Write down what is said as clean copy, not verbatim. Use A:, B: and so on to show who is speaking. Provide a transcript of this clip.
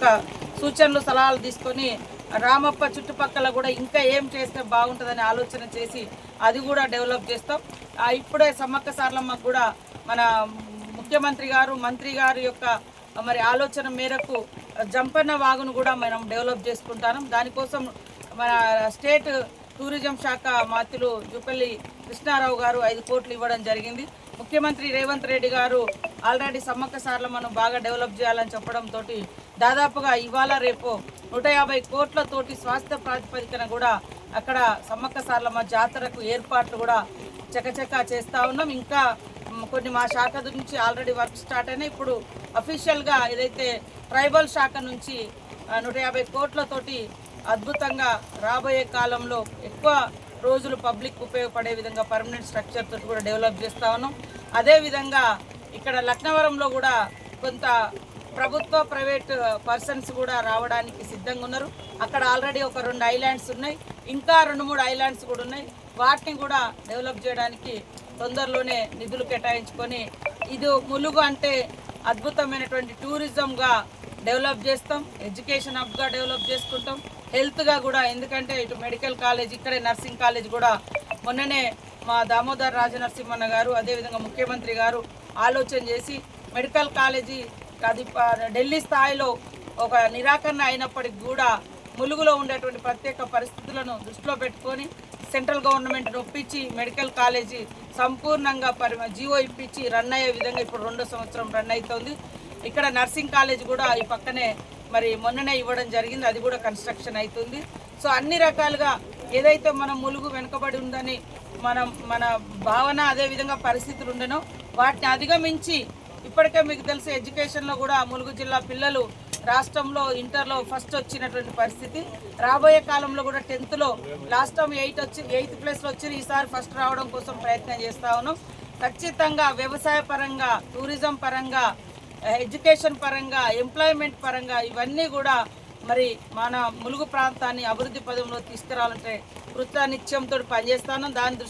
A: యొక్క సూచనలు సలహాలు తీసుకొని రామప్ప చుట్టుపక్కల కూడా ఇంకా ఏం చేస్తే బాగుంటుందని ఆలోచన చేసి అది కూడా డెవలప్ చేస్తాం. ఇప్పుడే సమ్మక్క సారలమ్మకు కూడా మన ముఖ్యమంత్రి గారు మంత్రి గారి యొక్క మరి ఆలోచన మేరకు జంపన్న వాగును కూడా మనం డెవలప్ చేసుకుంటాం. దానికోసం మన స్టేట్ టూరిజం శాఖ మంత్రులు జూపల్లి కృష్ణారావు గారు 5 కోట్లు ఇవ్వడం జరిగింది. ముఖ్యమంత్రి రేవంత్ రెడ్డి గారు ఆల్రెడీ సమ్మక్క సారలమ్మను బాగా డెవలప్ చేయాలని చెప్పడంతో దాదాపుగా ఇవాళ రేపు 150 కోట్లతోటి స్వాస్థ్య ప్రాతిపదికన కూడా అక్కడ సమ్మక్క సారలమ్మ జాతరకు ఏర్పాట్లు కూడా చకచకా చేస్తూ ఉన్నాం. ఇంకా కొన్ని మా శాఖ నుంచి ఆల్రెడీ వర్క్ స్టార్ట్ అయినాయి. ఇప్పుడు అఫీషియల్గా ఏదైతే ట్రైబల్ శాఖ నుంచి 150 కోట్లతోటి అద్భుతంగా రాబోయే కాలంలో ఎక్కువ రోజులు పబ్లిక్ ఉపయోగపడే విధంగా పర్మనెంట్ స్ట్రక్చర్ తోటి కూడా డెవలప్ చేస్తూ ఉన్నాం. అదేవిధంగా ఇక్కడ లక్నవరంలో కూడా కొంత ప్రభుత్వ ప్రైవేట్ పర్సన్స్ కూడా రావడానికి సిద్ధంగా ఉన్నారు. అక్కడ ఆల్రెడీ ఒక 2 ఐలాండ్స్ ఉన్నాయి, ఇంకా 2-3 ఐలాండ్స్ కూడా ఉన్నాయి. వాటిని కూడా డెవలప్ చేయడానికి తొందరలోనే నిధులు కేటాయించుకొని ఇది ములుగు అంటే అద్భుతమైనటువంటి టూరిజంగా డెవలప్ చేస్తాం, ఎడ్యుకేషన్ హబ్గా డెవలప్ చేసుకుంటాం, హెల్త్గా కూడా. ఎందుకంటే ఇటు మెడికల్ కాలేజ్, ఇక్కడే నర్సింగ్ కాలేజ్ కూడా మొన్ననే మా దామోదర్ రాజనరసింహన్న గారు అదేవిధంగా ముఖ్యమంత్రి గారు ఆలోచన చేసి మెడికల్ కాలేజీ అది ఢిల్లీ స్థాయిలో ఒక నిరాకరణ అయినప్పటికీ కూడా ములుగులో ఉండేటువంటి ప్రత్యేక పరిస్థితులను దృష్టిలో పెట్టుకొని సెంట్రల్ గవర్నమెంట్ను ఒప్పించి మెడికల్ కాలేజీ సంపూర్ణంగా జీవో ఇప్పించి రన్ అయ్యే విధంగా ఇప్పుడు 2వ సంవత్సరం రన్ అవుతుంది. ఇక్కడ నర్సింగ్ కాలేజ్ కూడా ఈ పక్కనే మరి మొన్ననే ఇవ్వడం జరిగింది, అది కూడా కన్స్ట్రక్షన్ అవుతుంది. సో అన్ని రకాలుగా ఏదైతే మనం ములుగు వెనుకబడి ఉందని మన భావన అదేవిధంగా పరిస్థితులు ఉండనో వాటిని అధిగమించి ఇప్పటికే మీకు తెలిసి ఎడ్యుకేషన్లో కూడా ములుగు జిల్లా పిల్లలు రాష్ట్రంలో ఇంటర్లో ఫస్ట్ వచ్చినటువంటి పరిస్థితి. రాబోయే కాలంలో కూడా 10th లాస్ట్ టైం 8th ప్లేస్లో వచ్చి ఈసారి ఫస్ట్ రావడం కోసం ప్రయత్నం చేస్తూ ఉన్నాం. ఖచ్చితంగా వ్యవసాయ పరంగా, టూరిజం పరంగా, ఎడ్యుకేషన్ పరంగా, ఎంప్లాయ్మెంట్ పరంగా ఇవన్నీ కూడా మరి మన ములుగు ప్రాంతాన్ని అభివృద్ధి పదంలో తీసుకురావాలంటే కృతనిశ్చయంతో పనిచేస్తాను. దాని దృష్టి